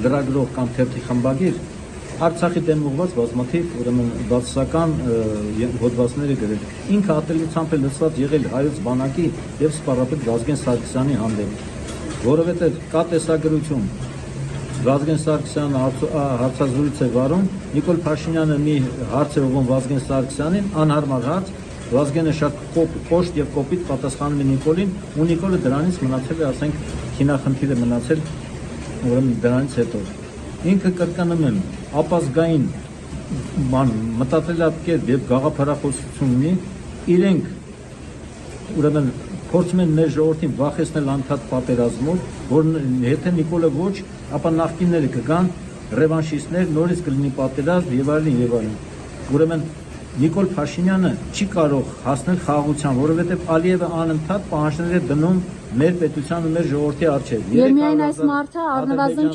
լրագրող կամ թերթի խմբագիր Արցախի դեմ ուղղված բազմաթիվ ուրեմն բացասական հոդվածներ է գրել։ Ինքը ատելությամբ է լցված եղել հայոց բանակի եւ սպառապետ Վազգեն Սարգսյանի հանդեպ, որովհետեւ կա տեսագրություն Վազգեն Սարգսյանը հարցազրույց է վարում, Նիկոլ Փաշինյանը մի հարց է ուղղում Վազգեն Սարգսյանին, անհարմար հարց, Վազգենը շատ կոշտ եւ կոպիտ պատասխանում է Նիկոլին, ու Նիկոլը դրանից մնացել է, ասենք, քինախնդիր է մնացել, ուրեմն դրանից հետո։ Ինքը կրկնում եմ, ապազգային մտածելակերպ եւ գաղափարախոսություն ունի, իրենք ուրեմն փորձում են մեր ժողովրդին վախեցնել անդադ պատերազմով, որ եթե Նիկոլը ոչ, ապա նախկինները կգան ռևանշիստներ, նորից կլինի պատերազմ եւ այլն եւ այլն։ Ուրեմն Նիկոլ Փաշինյանը չի կարող հասնել խաղաղության, որովհետեւ Ալիևը անընդհատ պահանջներ է դնում մեր պետության ու մեր ժողովրդի առջեւ։ Եւ միայն այս մարդը առնվազն